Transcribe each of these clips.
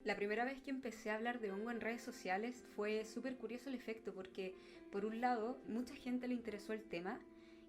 La primera vez que empecé a hablar de hongo en redes sociales fue súper curioso el efecto porque, por un lado, mucha gente le interesó el tema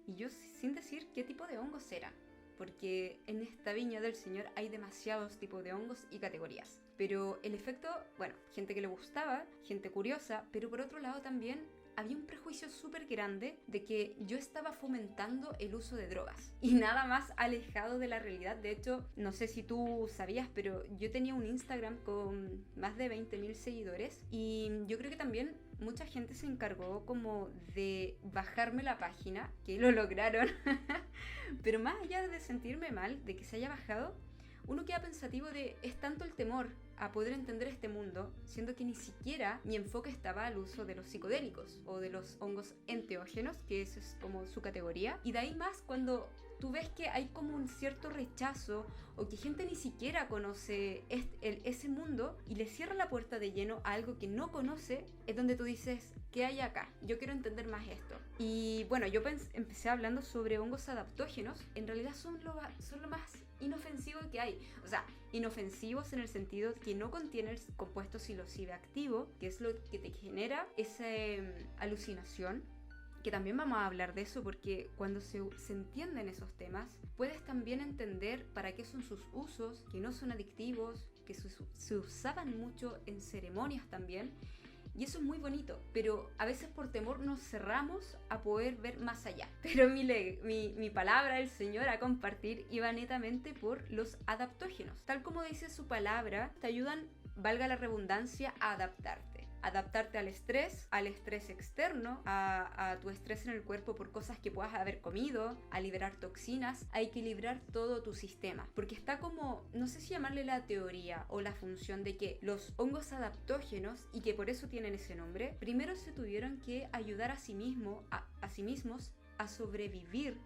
y yo sin decir qué tipo de hongos eran, porque en esta viña del Señor hay demasiados tipos de hongos y categorías. Pero el efecto, bueno, gente que le gustaba, gente curiosa, pero por otro lado también había un prejuicio súper grande de que yo estaba fomentando el uso de drogas. Y nada más alejado de la realidad. De hecho, no sé si tú sabías, pero yo tenía un Instagram con más de 20.000 seguidores. Y yo creo que también mucha gente se encargó como de bajarme la página, que lo lograron. Pero más allá de sentirme mal, de que se haya bajado, uno queda pensativo de, es tanto el temor a poder entender este mundo, siendo que ni siquiera mi enfoque estaba al uso de los psicodélicos o de los hongos enteógenos, que eso es como su categoría. Y de ahí más cuando tú ves que hay como un cierto rechazo o que gente ni siquiera conoce ese mundo y le cierra la puerta de lleno a algo que no conoce, es donde tú dices, ¿qué hay acá? Yo quiero entender más esto. Y bueno, yo empecé hablando sobre hongos adaptógenos. En realidad son lo más inofensivo que hay. O sea, inofensivos en el sentido que no contienen el compuesto psilocibe activo, que es lo que te genera esa alucinación, que también vamos a hablar de eso porque cuando se entienden esos temas, puedes también entender para qué son sus usos, que no son adictivos, que se usaban mucho en ceremonias también. Y eso es muy bonito, pero a veces por temor nos cerramos a poder ver más allá. Pero mi palabra, el Señor, a compartir iba netamente por los adaptógenos. Tal como dice su palabra, te ayudan, valga la redundancia, a adaptarte. Adaptarte al estrés externo, a tu estrés en el cuerpo por cosas que puedas haber comido, a liberar toxinas, a equilibrar todo tu sistema. Porque está como, no sé si llamarle la teoría o la función de que los hongos adaptógenos, y que por eso tienen ese nombre, primero se tuvieron que ayudar a sí mismos a sobrevivir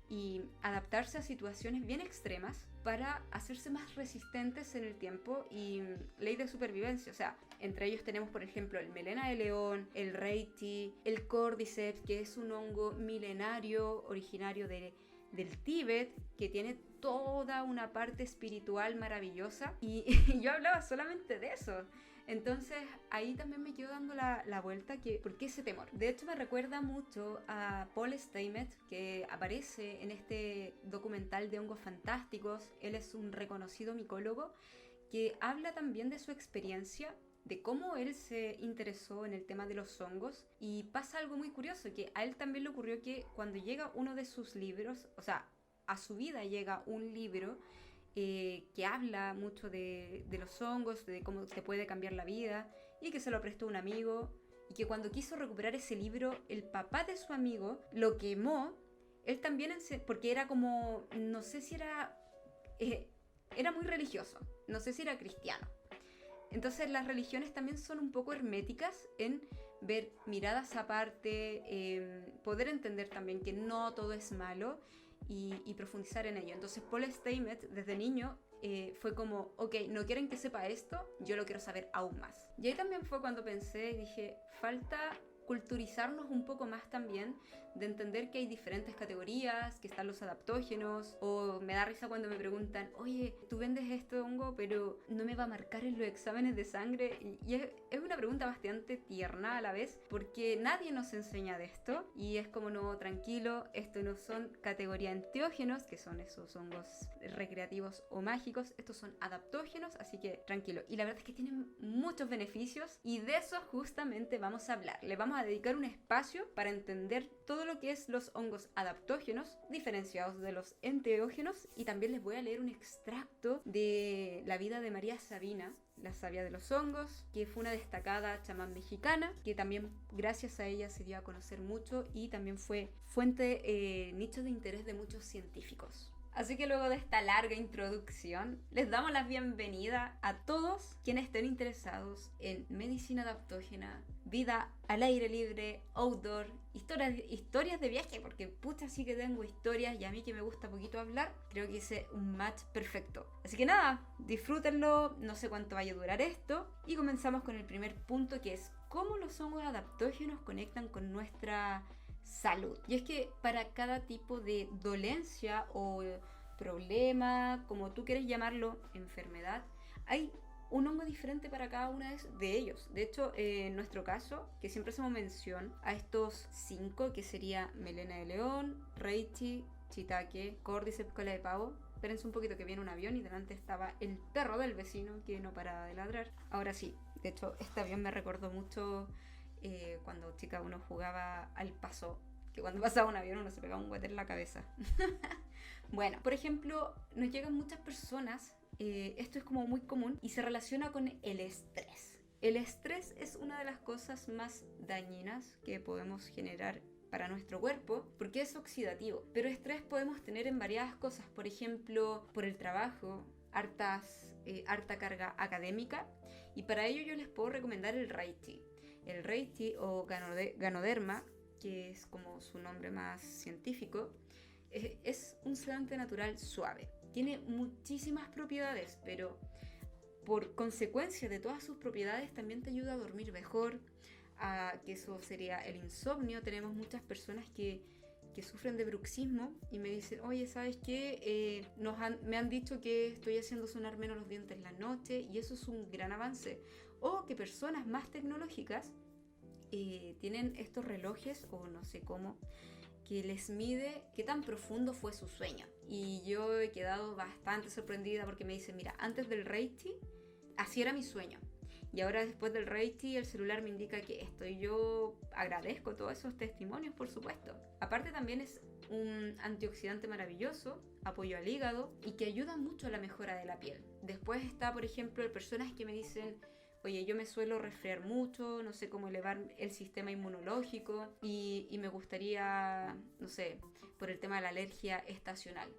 y adaptarse a situaciones bien extremas para hacerse más resistentes en el tiempo y ley de supervivencia. O sea, entre ellos tenemos por ejemplo el melena de león, el reishi, el cordyceps, que es un hongo milenario originario del Tíbet, que tiene toda una parte espiritual maravillosa y yo hablaba solamente de eso. Entonces ahí también me quedo dando la vuelta que ¿por qué ese temor? De hecho me recuerda mucho a Paul Stamets, que aparece en este documental de hongos fantásticos. Él es un reconocido micólogo que habla también de su experiencia, de cómo él se interesó en el tema de los hongos. Y pasa algo muy curioso, que a él también le ocurrió que cuando llega uno de sus libros, o sea, a su vida llega un libro que habla mucho de los hongos, de cómo te puede cambiar la vida, y que se lo prestó un amigo, y que cuando quiso recuperar ese libro, el papá de su amigo lo quemó. Él también, porque era como, no sé si era muy religioso, no sé si era cristiano. Entonces las religiones también son un poco herméticas en ver miradas aparte, poder entender también que no todo es malo y profundizar en ello. Entonces Paul Stamets desde niño fue como, ok, no quieren que sepa esto, yo lo quiero saber aún más. Y ahí también fue cuando pensé y dije, falta culturizarnos un poco más también, de entender que hay diferentes categorías, que están los adaptógenos, o me da risa cuando me preguntan, oye, tú vendes esto hongo, pero no me va a marcar en los exámenes de sangre, y es una pregunta bastante tierna a la vez, porque nadie nos enseña de esto, y es como, no, tranquilo, esto no son categoría enteógenos, que son esos hongos recreativos o mágicos, estos son adaptógenos, así que tranquilo, y la verdad es que tienen muchos beneficios, y de eso justamente vamos a hablar. Le vamos a dedicar un espacio para entender todo lo que es los hongos adaptógenos diferenciados de los enteógenos, y también les voy a leer un extracto de la vida de María Sabina, la sabia de los hongos, que fue una destacada chamán mexicana, que también gracias a ella se dio a conocer mucho y también fue fuente, nicho de interés de muchos científicos. Así que luego de esta larga introducción, les damos la bienvenida a todos quienes estén interesados en medicina adaptógena, vida al aire libre, outdoor, historias de viaje, porque pucha sí que tengo historias y a mí que me gusta poquito hablar, creo que hice un match perfecto. Así que nada, disfrútenlo, no sé cuánto vaya a durar esto, y comenzamos con el primer punto, que es cómo los hongos adaptógenos conectan con nuestra salud. Y es que para cada tipo de dolencia o problema, como tú quieres llamarlo, enfermedad, hay un hongo diferente para cada una de ellos. De hecho, en nuestro caso, que siempre hacemos mención a estos 5, que sería melena de león, reishi, shiitake, cordyceps, cola de pavo. Espérense un poquito que viene un avión y delante estaba el perro del vecino que no para de ladrar. Ahora sí, de hecho, este avión me recordó mucho cuando chica uno jugaba al paso, que cuando pasaba un avión uno se pegaba un guate en la cabeza. Bueno, por ejemplo, nos llegan muchas personas, esto es como muy común y se relaciona con el estrés. El estrés es una de las cosas más dañinas que podemos generar para nuestro cuerpo porque es oxidativo. Pero estrés podemos tener en variadas cosas, por ejemplo, por el trabajo, harta carga académica, y para ello yo les puedo recomendar el Reishi. El Reishi o Ganoderma, que es como su nombre más científico, es un sedante natural suave. Tiene muchísimas propiedades, pero por consecuencia de todas sus propiedades también te ayuda a dormir mejor, que eso sería el insomnio. Tenemos muchas personas que sufren de bruxismo y me dicen, oye, ¿sabes qué? Me han dicho que estoy haciendo sonar menos los dientes en la noche, y eso es un gran avance. O que personas más tecnológicas tienen estos relojes, o no sé cómo, que les mide qué tan profundo fue su sueño. Y yo he quedado bastante sorprendida porque me dicen, mira, antes del Reishi, así era mi sueño. Y ahora después del Reishi el celular me indica que estoy. Yo agradezco todos esos testimonios, por supuesto. Aparte también es un antioxidante maravilloso, apoyo al hígado y que ayuda mucho a la mejora de la piel. Después está, por ejemplo, personas que me dicen, oye, yo me suelo resfriar mucho, no sé cómo elevar el sistema inmunológico y me gustaría, no sé, por el tema de la alergia estacional.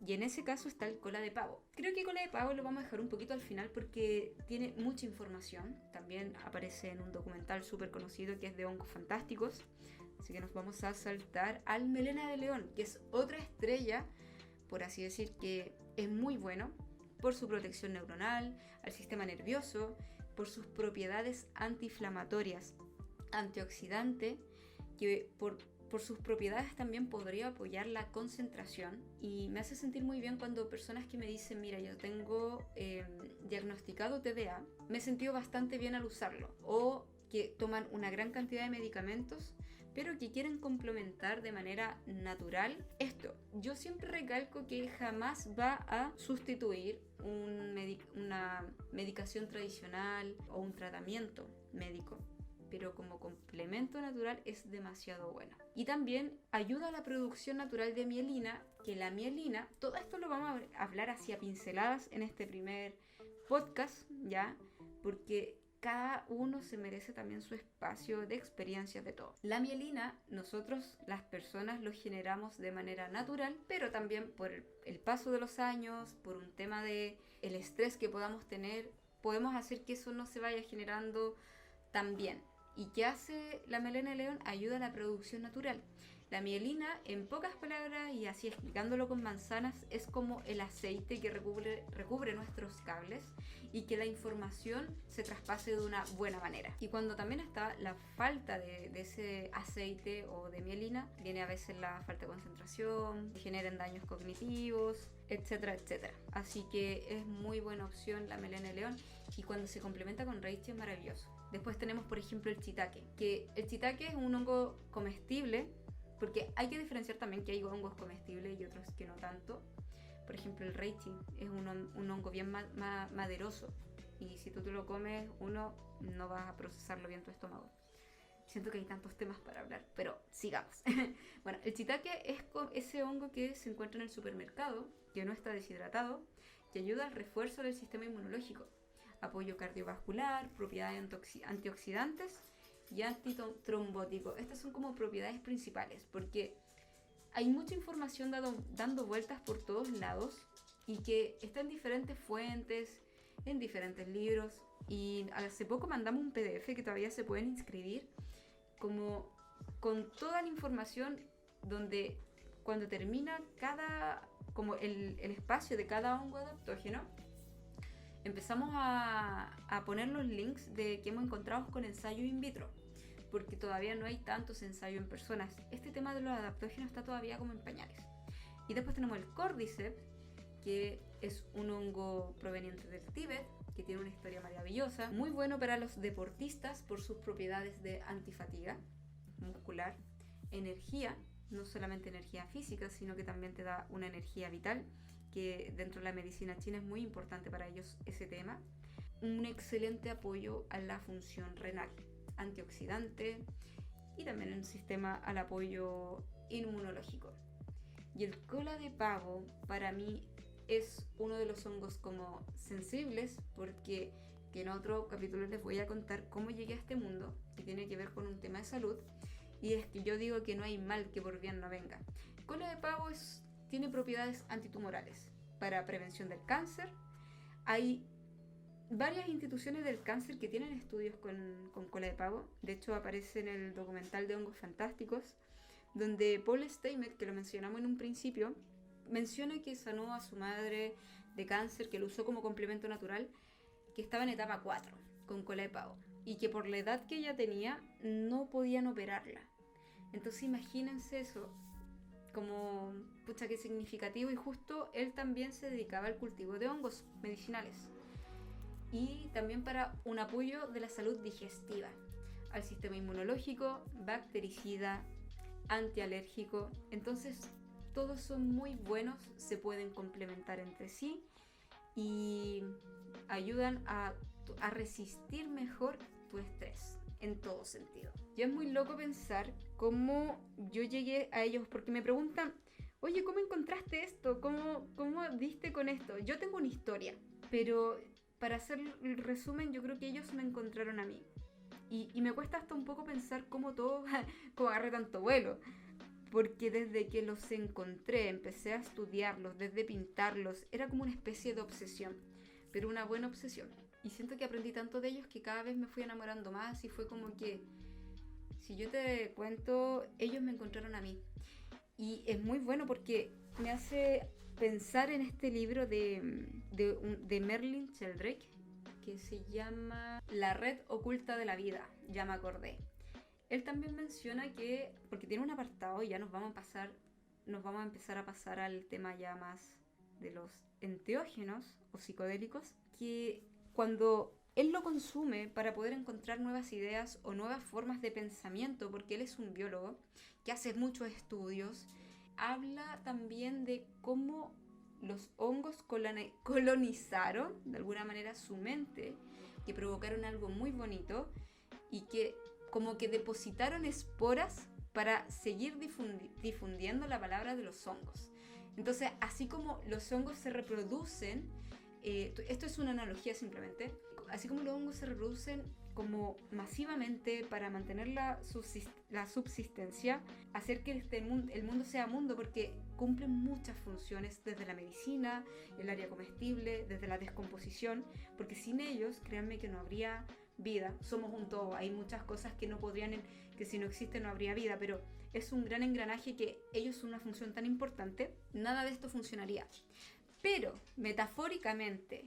Y en ese caso está el cola de pavo. Creo que cola de pavo lo vamos a dejar un poquito al final porque tiene mucha información. También aparece en un documental súper conocido que es de hongos fantásticos. Así que nos vamos a saltar al melena de león, que es otra estrella, por así decir, que es muy bueno por su protección neuronal, al sistema nervioso, por sus propiedades antiinflamatorias, antioxidante, que por sus propiedades también podría apoyar la concentración. Y me hace sentir muy bien cuando personas que me dicen, mira, yo tengo diagnosticado TDA, me he sentido bastante bien al usarlo, o que toman una gran cantidad de medicamentos pero que quieren complementar de manera natural esto. Yo siempre recalco que jamás va a sustituir una medicación tradicional o un tratamiento médico, pero como complemento natural es demasiado bueno. Y también ayuda a la producción natural de mielina, que la mielina, todo esto lo vamos a hablar así a pinceladas en este primer podcast, ¿ya? Porque cada uno se merece también su espacio de experiencias de todo. La mielina, nosotros las personas lo generamos de manera natural, pero también por el paso de los años, por un tema de el estrés que podamos tener, podemos hacer que eso no se vaya generando tan bien. ¿Y qué hace la melena de león? Ayuda a la producción natural. La mielina, en pocas palabras y así explicándolo con manzanas, es como el aceite que recubre nuestros cables y que la información se traspase de una buena manera. Y cuando también está la falta de ese aceite o de mielina, viene a veces la falta de concentración, generan daños cognitivos, etcétera, etcétera. Así que es muy buena opción la melena de león, y cuando se complementa con reishi es maravilloso. Después tenemos, por ejemplo, el shiitake, que el shiitake es un hongo comestible, porque hay que diferenciar también que hay hongos comestibles y otros que no tanto. Por ejemplo, el reishi es un hongo bien maderoso, y si tú te lo comes, uno no vas a procesarlo bien tu estómago. Siento que hay tantos temas para hablar, pero sigamos. Bueno, el shiitake es ese hongo que se encuentra en el supermercado, que no está deshidratado, que ayuda al refuerzo del sistema inmunológico, apoyo cardiovascular, propiedades antioxidantes y antitrombótico. Estas son como propiedades principales, porque hay mucha información dando vueltas por todos lados y que está en diferentes fuentes, en diferentes libros. Y hace poco mandamos un PDF que todavía se pueden inscribir, como con toda la información, donde cuando termina como el espacio de cada hongo adaptógeno, empezamos a poner los links de que hemos encontrado con ensayos in vitro, porque todavía no hay tantos ensayos en personas. Este tema de los adaptógenos está todavía como en pañales. Y después tenemos el Cordyceps, que es un hongo proveniente del Tíbet, que tiene una historia maravillosa. Muy bueno para los deportistas por sus propiedades de antifatiga muscular, energía, no solamente energía física, sino que también te da una energía vital, que dentro de la medicina china es muy importante para ellos ese tema. Un excelente apoyo a la función renal, antioxidante y también un sistema al apoyo inmunológico. Y el cola de pavo para mí es uno de los hongos como sensibles, porque que en otro capítulo les voy a contar cómo llegué a este mundo, que tiene que ver con un tema de salud, y es que yo digo que no hay mal que por bien no venga. El cola de pavo tiene propiedades antitumorales para prevención del cáncer. Hay varias instituciones del cáncer que tienen estudios con cola de pavo. De hecho, aparece en el documental de Hongos Fantásticos, donde Paul Stamets, que lo mencionamos en un principio, menciona que sanó a su madre de cáncer, que lo usó como complemento natural, que estaba en etapa 4 con cola de pavo y que por la edad que ella tenía no podían operarla. Entonces imagínense eso, como pucha que significativo, y justo él también se dedicaba al cultivo de hongos medicinales y también para un apoyo de la salud digestiva, al sistema inmunológico, bactericida, antialérgico. Entonces todos son muy buenos, se pueden complementar entre sí y ayudan a resistir mejor tu estrés en todo sentido. Y es muy loco pensar cómo yo llegué a ellos, porque me preguntan, oye, ¿cómo encontraste esto? ¿Cómo diste con esto? Yo tengo una historia, pero para hacer el resumen, yo creo que ellos me encontraron a mí. Y me cuesta hasta un poco pensar cómo todo, cómo agarré tanto vuelo. Porque desde que los encontré, empecé a estudiarlos, desde pintarlos, era como una especie de obsesión, pero una buena obsesión. Y siento que aprendí tanto de ellos que cada vez me fui enamorando más y fue como que, si yo te cuento, ellos me encontraron a mí. Y es muy bueno porque me hace pensar en este libro de Merlin Sheldrake, que se llama La red oculta de la vida, ya me acordé. Él también menciona que, porque tiene un apartado, ya nos vamos a empezar a pasar al tema ya más de los enteógenos o psicodélicos, que cuando él lo consume para poder encontrar nuevas ideas o nuevas formas de pensamiento, porque él es un biólogo que hace muchos estudios, habla también de cómo los hongos colonizaron de alguna manera su mente, que provocaron algo muy bonito y que como que depositaron esporas para seguir difundiendo la palabra de los hongos. Entonces, así como los hongos se reproducen, esto es una analogía simplemente, así como los hongos se reproducen como masivamente para mantener la subsistencia, hacer que el mundo sea mundo, porque cumplen muchas funciones desde la medicina, el área comestible, desde la descomposición, porque sin ellos, créanme que no habría vida. Somos un todo, hay muchas cosas que no podrían, que si no existen no habría vida, pero es un gran engranaje que ellos son una función tan importante, nada de esto funcionaría. Pero, metafóricamente,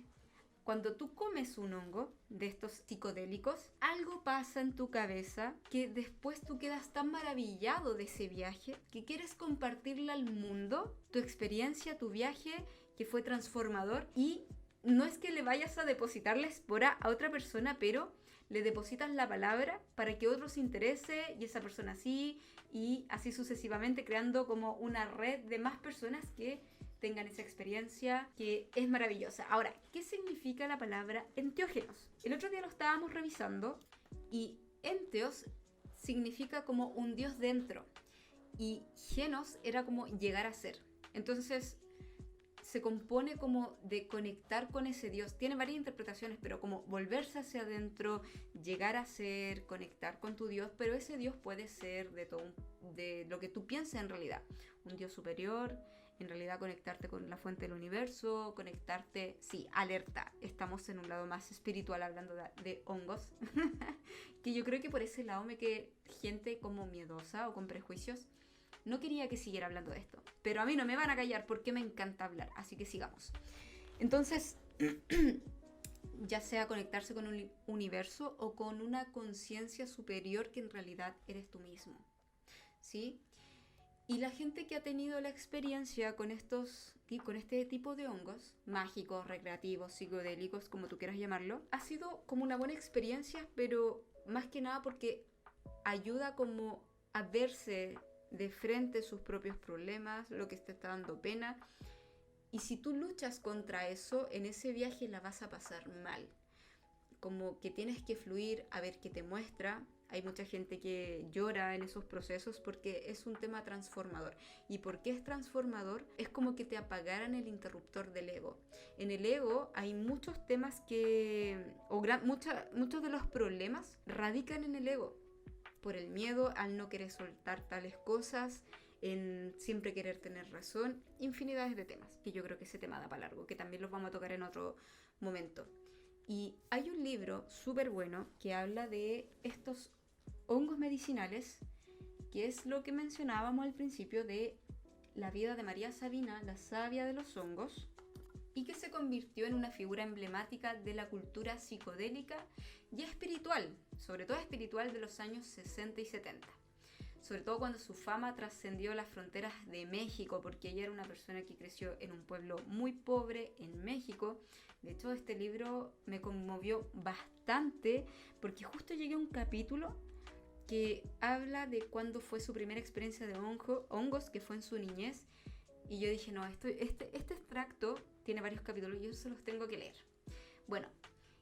cuando tú comes un hongo de estos psicodélicos, algo pasa en tu cabeza que después tú quedas tan maravillado de ese viaje que quieres compartirle al mundo tu experiencia, tu viaje que fue transformador, y no es que le vayas a depositar la espora a otra persona, pero le depositas la palabra para que otro se interese y esa persona sí, y así sucesivamente, creando como una red de más personas que tengan esa experiencia que es maravillosa. Ahora, ¿qué significa la palabra enteógenos? El otro día lo estábamos revisando y enteos significa como un dios dentro y genos era como llegar a ser. Entonces se compone como de conectar con ese Dios. Tiene varias interpretaciones, pero como volverse hacia adentro, llegar a ser, conectar con tu Dios, pero ese Dios puede ser de todo, de lo que tú pienses en realidad. Un Dios superior, en realidad conectarte con la fuente del universo, conectarte, sí, alerta. Estamos en un lado más espiritual hablando de hongos, que yo creo que por ese lado me quedé gente como miedosa o con prejuicios. No quería que siguiera hablando de esto, pero a mí no me van a callar porque me encanta hablar, así que sigamos. Entonces, ya sea conectarse con un universo o con una conciencia superior que en realidad eres tú mismo, ¿sí? Y la gente que ha tenido la experiencia con este tipo de hongos, mágicos, recreativos, psicodélicos, como tú quieras llamarlo, ha sido como una buena experiencia, pero más que nada porque ayuda como a verse de frente sus propios problemas, lo que te está dando pena. Y si tú luchas contra eso, en ese viaje la vas a pasar mal. Como que tienes que fluir a ver qué te muestra. Hay mucha gente que llora en esos procesos porque es un tema transformador. ¿Y por qué es transformador? Es como que te apagaran el interruptor del ego. En el ego hay muchos temas muchos de los problemas radican en el ego. Por el miedo al no querer soltar tales cosas, en siempre querer tener razón, infinidades de temas. Y yo creo que ese tema da para largo, que también los vamos a tocar en otro momento. Y hay un libro súper bueno que habla de estos hongos medicinales, que es lo que mencionábamos al principio de la vida de María Sabina, la sabia de los hongos, y que se convirtió en una figura emblemática de la cultura psicodélica y espiritual, sobre todo espiritual de los años 60 y 70. Sobre todo cuando su fama trascendió las fronteras de México, porque ella era una persona que creció en un pueblo muy pobre en México. De hecho, este libro me conmovió bastante porque justo llegué a un capítulo que habla de cuándo fue su primera experiencia de hongos, que fue en su niñez. Y yo dije, no, este extracto tiene varios capítulos y yo se los tengo que leer. Bueno,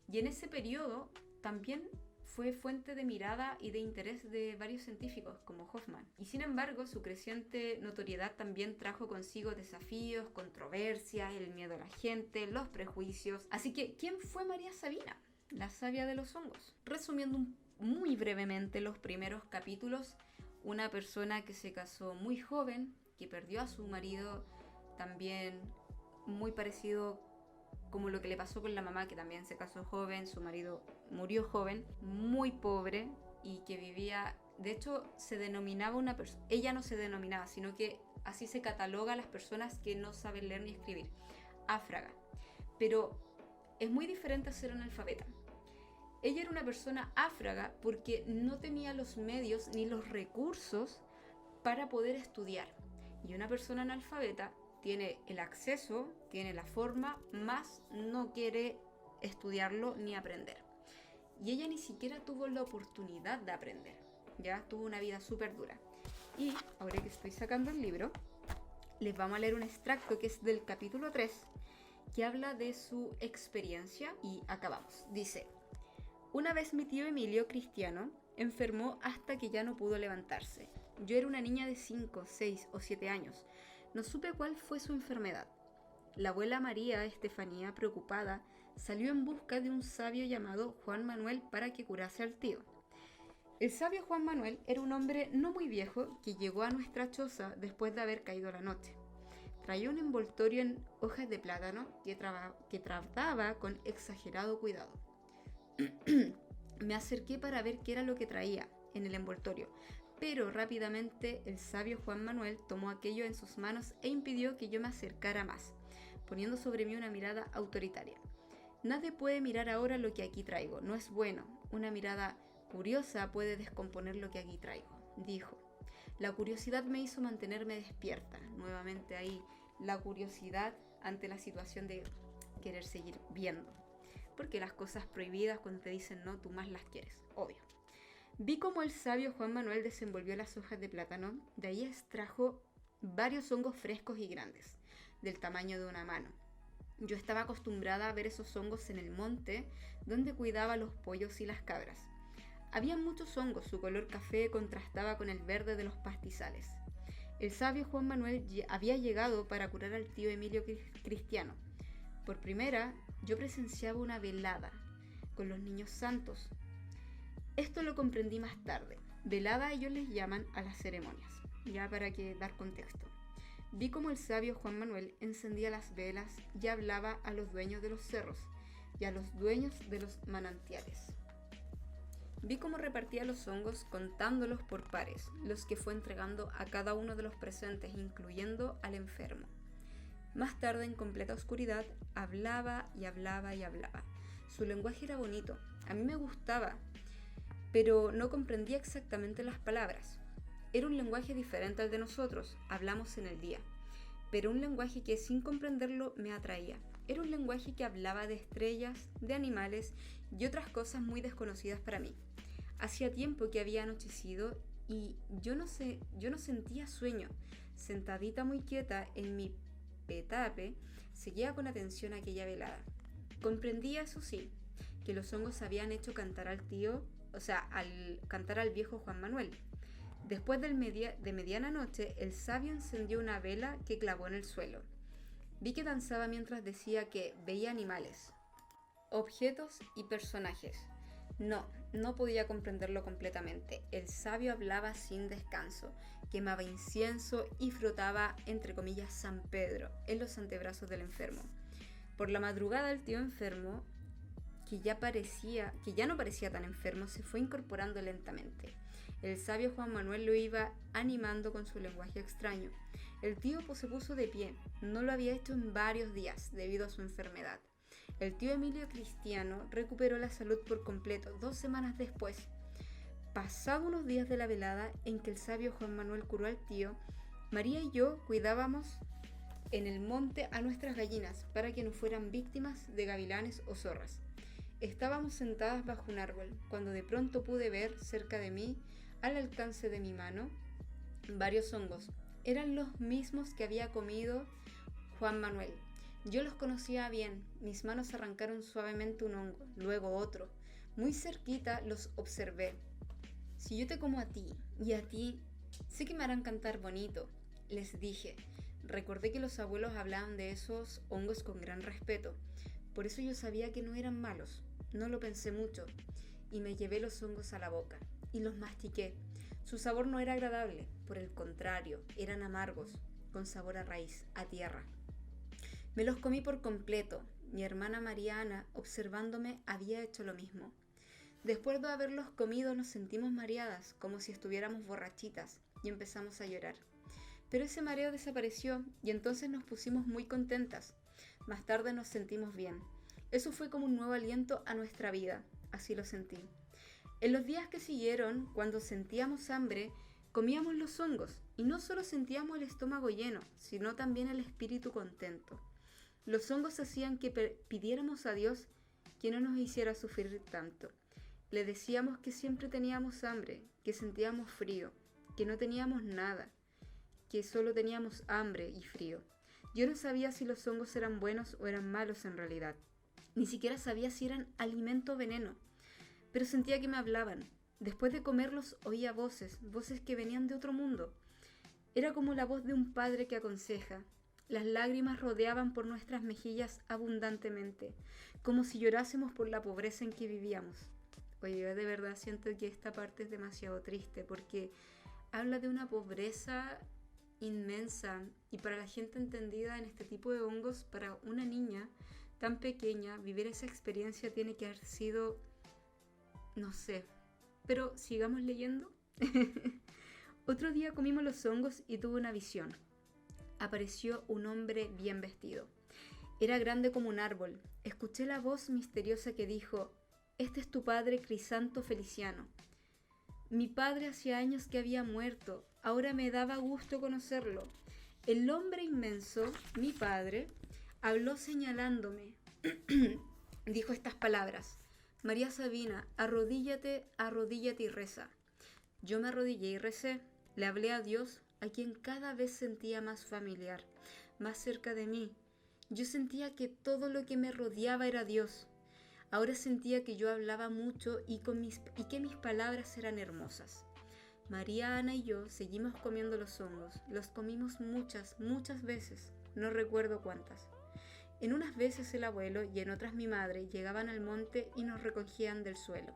y en ese periodo también fue fuente de mirada y de interés de varios científicos como Hoffman. Y sin embargo, su creciente notoriedad también trajo consigo desafíos, controversias, el miedo a la gente, los prejuicios. Así que, ¿quién fue María Sabina, la sabia de los hongos? Resumiendo muy brevemente los primeros capítulos, una persona que se casó muy joven, que perdió a su marido también muy parecido como lo que le pasó con la mamá, que también se casó joven, su marido murió joven, muy pobre y que vivía, de hecho se denominaba una persona, ella no se denominaba, sino que así se cataloga a las personas que no saben leer ni escribir, áfraga. Pero es muy diferente a ser analfabeta. Ella era una persona áfraga porque no tenía los medios ni los recursos para poder estudiar. Y una persona analfabeta tiene el acceso, tiene la forma, más no quiere estudiarlo ni aprender. Y ella ni siquiera tuvo la oportunidad de aprender, ya tuvo una vida súper dura. Y ahora que estoy sacando el libro, les vamos a leer un extracto que es del capítulo 3, que habla de su experiencia y acabamos. Dice: una vez mi tío Emilio, cristiano, enfermó hasta que ya no pudo levantarse. Yo era una niña de 5, 6 o 7 años. No supe cuál fue su enfermedad. La abuela María Estefanía, preocupada, salió en busca de un sabio llamado Juan Manuel para que curase al tío. El sabio Juan Manuel era un hombre no muy viejo que llegó a nuestra choza después de haber caído la noche. Traía un envoltorio en hojas de plátano que trataba con exagerado cuidado. Me acerqué para ver qué era lo que traía en el envoltorio, pero rápidamente el sabio Juan Manuel tomó aquello en sus manos e impidió que yo me acercara más, poniendo sobre mí una mirada autoritaria. Nadie puede mirar ahora lo que aquí traigo, no es bueno. Una mirada curiosa puede descomponer lo que aquí traigo, dijo. La curiosidad me hizo mantenerme despierta. Nuevamente ahí la curiosidad ante la situación de querer seguir viendo. Porque las cosas prohibidas, cuando te dicen no, tú más las quieres, obvio. Vi cómo el sabio Juan Manuel desenvolvió las hojas de plátano, de ahí extrajo varios hongos frescos y grandes, del tamaño de una mano. Yo estaba acostumbrada a ver esos hongos en el monte, donde cuidaba los pollos y las cabras. Había muchos hongos, su color café contrastaba con el verde de los pastizales. El sabio Juan Manuel había llegado para curar al tío Emilio cristiano. Por primera, yo presenciaba una velada con los niños santos. Esto lo comprendí más tarde. Velada ellos les llaman a las ceremonias, ya para que dar contexto. Vi como el sabio Juan Manuel encendía las velas y hablaba a los dueños de los cerros y a los dueños de los manantiales. Vi cómo repartía los hongos contándolos por pares, los que fue entregando a cada uno de los presentes, incluyendo al enfermo. Más tarde, en completa oscuridad, hablaba y hablaba y hablaba. Su lenguaje era bonito, a mí me gustaba, pero no comprendía exactamente las palabras. Era un lenguaje diferente al de nosotros, hablamos en el día, pero un lenguaje que sin comprenderlo me atraía. Era un lenguaje que hablaba de estrellas, de animales y otras cosas muy desconocidas para mí. Hacía tiempo que había anochecido y yo no sentía sueño. Sentadita muy quieta en mi petape, seguía con atención aquella velada. Comprendía, eso sí, que los hongos habían hecho cantar al tío, al cantar al viejo Juan Manuel. Después de mediana noche, el sabio encendió una vela que clavó en el suelo. Vi que danzaba mientras decía que veía animales, objetos y personajes. No podía comprenderlo completamente. El sabio hablaba sin descanso, quemaba incienso y frotaba, entre comillas, San Pedro en los antebrazos del enfermo. Por la madrugada el tío enfermo, que ya no parecía tan enfermo, se fue incorporando lentamente. El sabio Juan Manuel lo iba animando con su lenguaje extraño. El tío se puso de pie, no lo había hecho en varios días debido a su enfermedad. El tío Emilio Cristiano recuperó la salud por completo 2 semanas después. Pasados unos días de la velada en que el sabio Juan Manuel curó al tío, María y yo cuidábamos en el monte a nuestras gallinas para que no fueran víctimas de gavilanes o zorras. Estábamos sentadas bajo un árbol cuando de pronto pude ver cerca de mí, al alcance de mi mano, varios hongos. Eran los mismos que había comido Juan Manuel. Yo los conocía bien. Mis manos arrancaron suavemente un hongo, luego otro. Muy cerquita los observé. Si yo te como a ti y a ti, sé que me harán cantar bonito, les dije. Recordé que los abuelos hablaban de esos hongos con gran respeto. Por eso yo sabía que no eran malos. No lo pensé mucho y me llevé los hongos a la boca y los mastiqué. Su sabor no era agradable, por el contrario, eran amargos, con sabor a raíz, a tierra. Me los comí por completo. Mi hermana Mariana, observándome, había hecho lo mismo. Después de haberlos comido nos sentimos mareadas, como si estuviéramos borrachitas, y empezamos a llorar. Pero ese mareo desapareció y entonces nos pusimos muy contentas. Más tarde nos sentimos bien. Eso fue como un nuevo aliento a nuestra vida, así lo sentí. En los días que siguieron, cuando sentíamos hambre, comíamos los hongos y no solo sentíamos el estómago lleno, sino también el espíritu contento. Los hongos hacían que pidiéramos a Dios que no nos hiciera sufrir tanto. Le decíamos que siempre teníamos hambre, que sentíamos frío, que no teníamos nada, que solo teníamos hambre y frío. Yo no sabía si los hongos eran buenos o eran malos en realidad. Ni siquiera sabía si eran alimento o veneno. Pero sentía que me hablaban. Después de comerlos oía voces que venían de otro mundo. Era como la voz de un padre que aconseja. Las lágrimas rodeaban por nuestras mejillas abundantemente, como si llorásemos por la pobreza en que vivíamos. Oye, yo de verdad siento que esta parte es demasiado triste porque habla de una pobreza inmensa y para la gente entendida en este tipo de hongos, para una niña tan pequeña, vivir esa experiencia tiene que haber sido, no sé, pero sigamos leyendo. Otro día comimos los hongos y tuve una visión. Apareció un hombre bien vestido. Era grande como un árbol. Escuché la voz misteriosa que dijo: «Este es tu padre Crisanto Feliciano». Mi padre hacía años que había muerto. Ahora me daba gusto conocerlo. El hombre inmenso, mi padre, habló señalándome. Dijo estas palabras: «María Sabina, arrodíllate, arrodíllate y reza». Yo me arrodillé y recé. Le hablé a Dios, a quien cada vez sentía más familiar, más cerca de mí. Yo sentía que todo lo que me rodeaba era Dios. Ahora sentía que yo hablaba mucho y que mis palabras eran hermosas. María, Ana y yo seguimos comiendo los hongos. Los comimos muchas veces. No recuerdo cuántas. En unas veces el abuelo y en otras mi madre llegaban al monte y nos recogían del suelo,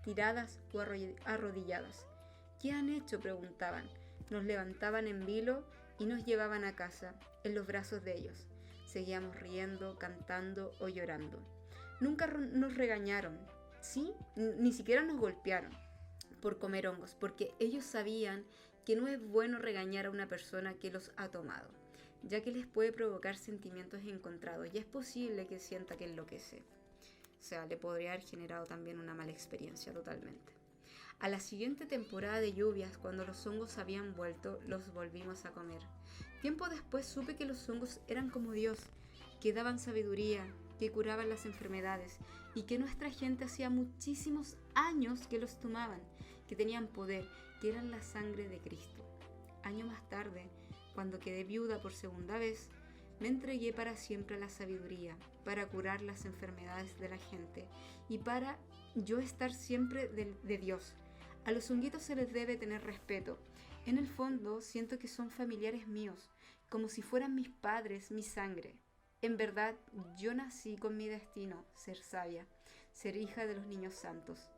tiradas o arrodilladas. «¿Qué han hecho?», preguntaban. Nos levantaban en vilo y nos llevaban a casa, en los brazos de ellos. Seguíamos riendo, cantando o llorando. Nunca nos regañaron, ¿sí? Ni siquiera nos golpearon por comer hongos, porque ellos sabían que no es bueno regañar a una persona que los ha tomado, ya que les puede provocar sentimientos encontrados y es posible que sienta que enloquece. O sea, le podría haber generado también una mala experiencia totalmente. A la siguiente temporada de lluvias, cuando los hongos habían vuelto, los volvimos a comer. Tiempo después supe que los hongos eran como Dios, que daban sabiduría, que curaban las enfermedades y que nuestra gente hacía muchísimos años que los tomaban, que tenían poder, que eran la sangre de Cristo. Años más tarde, cuando quedé viuda por segunda vez, me entregué para siempre a la sabiduría, para curar las enfermedades de la gente y para yo estar siempre de Dios. A los honguitos se les debe tener respeto. En el fondo siento que son familiares míos, como si fueran mis padres, mi sangre. En verdad, yo nací con mi destino, ser sabia, ser hija de los niños santos.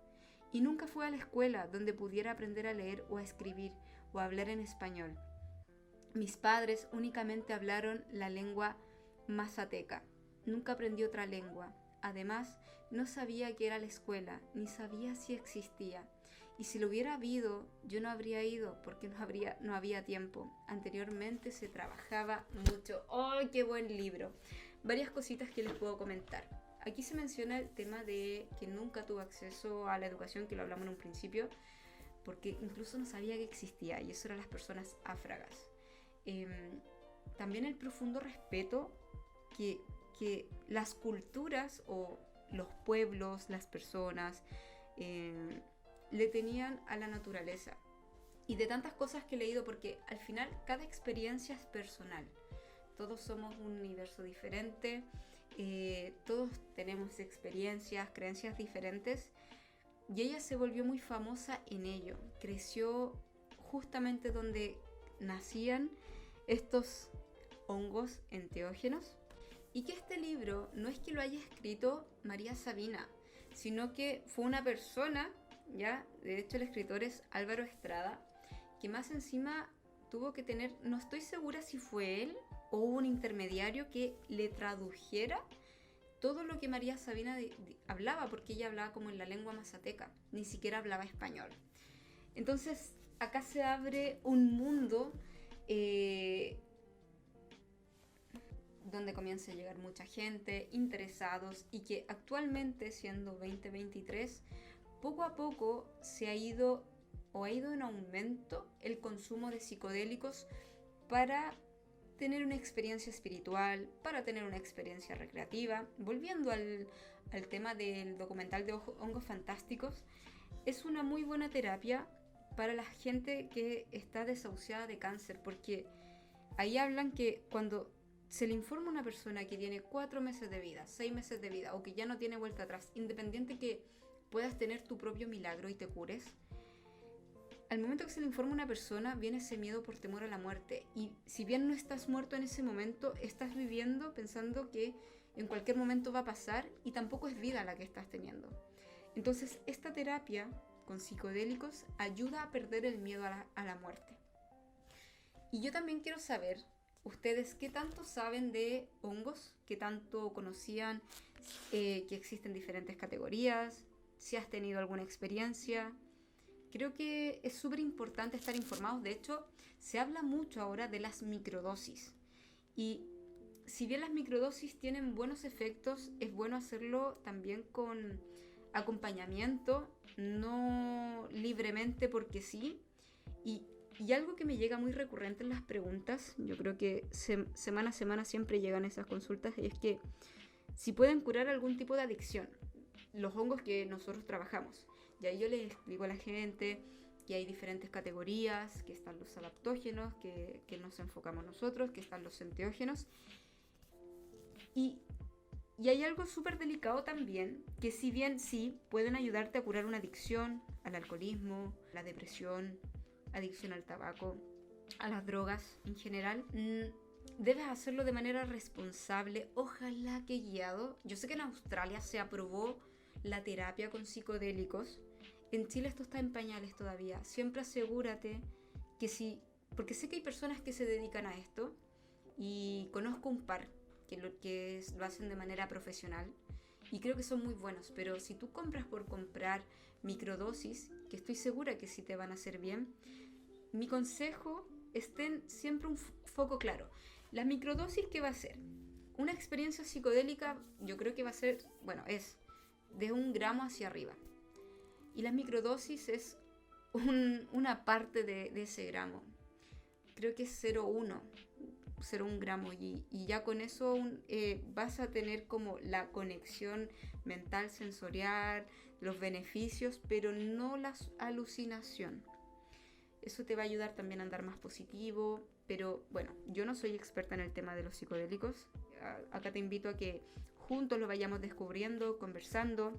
Y nunca fui a la escuela donde pudiera aprender a leer o a escribir o a hablar en español. Mis padres únicamente hablaron la lengua mazateca. Nunca aprendí otra lengua. Además, no sabía qué era la escuela, ni sabía si existía. Y si lo hubiera habido, yo no habría ido porque no había tiempo. Anteriormente se trabajaba mucho. ¡Oh, qué buen libro! Varias cositas que les puedo comentar. Aquí se menciona el tema de que nunca tuvo acceso a la educación, que lo hablamos en un principio, porque incluso no sabía que existía, y eso eran las personas áfragas. También el profundo respeto que las culturas o los pueblos, las personas, le tenían a la naturaleza. Y de tantas cosas que he leído, porque al final cada experiencia es personal. Todos somos un universo diferente, todos tenemos experiencias, creencias diferentes. Y ella se volvió muy famosa en ello. Creció justamente donde nacían estos hongos enteógenos. Y que este libro no es que lo haya escrito María Sabina, sino que fue una persona, ya, de hecho el escritor es Álvaro Estrada, que más encima tuvo que tener, no estoy segura si fue él o hubo un intermediario que le tradujera todo lo que María Sabina hablaba, porque ella hablaba como en la lengua mazateca, ni siquiera hablaba español. Entonces acá se abre un mundo donde comienza a llegar mucha gente, interesados, y que actualmente, siendo 2023, poco a poco ha ido en aumento el consumo de psicodélicos para tener una experiencia espiritual, para tener una experiencia recreativa. Volviendo al tema del documental de hongos fantásticos, es una muy buena terapia para la gente que está desahuciada de cáncer, porque ahí hablan que cuando se le informa a una persona que tiene 4 meses de vida, 6 meses de vida, o que ya no tiene vuelta atrás, independiente que puedas tener tu propio milagro y te cures, al momento que se le informa a una persona viene ese miedo por temor a la muerte. Y si bien no estás muerto en ese momento, estás viviendo pensando que en cualquier momento va a pasar, y tampoco es vida la que estás teniendo. Entonces esta terapia con psicodélicos ayuda a perder el miedo a la muerte. Y yo también quiero saber, ustedes, ¿qué tanto saben de hongos? ¿Qué tanto conocían que existen diferentes categorías? ¿Si has tenido alguna experiencia? Creo que es súper importante estar informados. De hecho, se habla mucho ahora de las microdosis. Y si bien las microdosis tienen buenos efectos, es bueno hacerlo también con acompañamiento, no libremente porque sí. Y algo que me llega muy recurrente en las preguntas, yo creo que semana a semana siempre llegan esas consultas, y es que si pueden curar algún tipo de adicción, los hongos que nosotros trabajamos. Y ahí yo les explico a la gente que hay diferentes categorías, que están los adaptógenos, que nos enfocamos nosotros, que están los enteógenos. Y hay algo súper delicado también, que si bien sí pueden ayudarte a curar una adicción al alcoholismo, la depresión, adicción al tabaco, a las drogas en general, debes hacerlo de manera responsable, ojalá que guiado. Yo sé que en Australia se aprobó la terapia con psicodélicos. En Chile esto está en pañales todavía. Siempre asegúrate que sí, porque sé que hay personas que se dedican a esto, y conozco un par que lo hacen de manera profesional, y creo que son muy buenos. Pero si tú compras por comprar microdosis, que estoy segura que sí te van a hacer bien, mi consejo es ten siempre un foco claro. La microdosis, ¿qué va a ser? Una experiencia psicodélica, yo creo que va a ser, es de 1 gramo hacia arriba. Y las microdosis es una parte de ese gramo. Creo que es 0,1 gramos y ya con eso vas a tener como la conexión mental, sensorial, los beneficios, pero no la alucinación. Eso te va a ayudar también a andar más positivo, pero bueno, yo no soy experta en el tema de los psicodélicos. Acá te invito a que juntos lo vayamos descubriendo, conversando.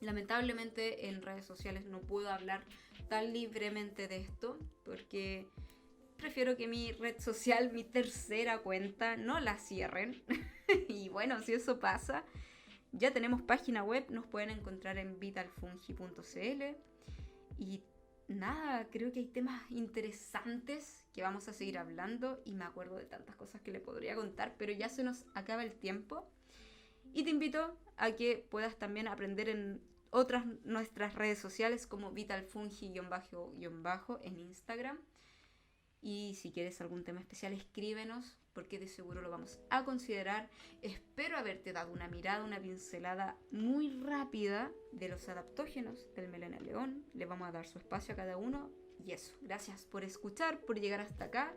Lamentablemente en redes sociales no puedo hablar tan libremente de esto porque prefiero que mi red social, mi tercera cuenta, no la cierren. Y bueno, si eso pasa, ya tenemos página web, nos pueden encontrar en vitalfungi.cl. Y nada, creo que hay temas interesantes que vamos a seguir hablando y me acuerdo de tantas cosas que le podría contar, pero ya se nos acaba el tiempo. Y te invito a que puedas también aprender en otras nuestras redes sociales como vitalfungi__ en Instagram. Y si quieres algún tema especial, escríbenos, porque de seguro lo vamos a considerar. Espero haberte dado una mirada, una pincelada muy rápida de los adaptógenos del melena león. Le vamos a dar su espacio a cada uno. Y eso, gracias por escuchar, por llegar hasta acá.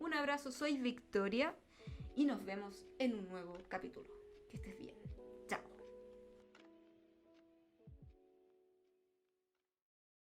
Un abrazo, soy Victoria y nos vemos en un nuevo capítulo. Que estés bien.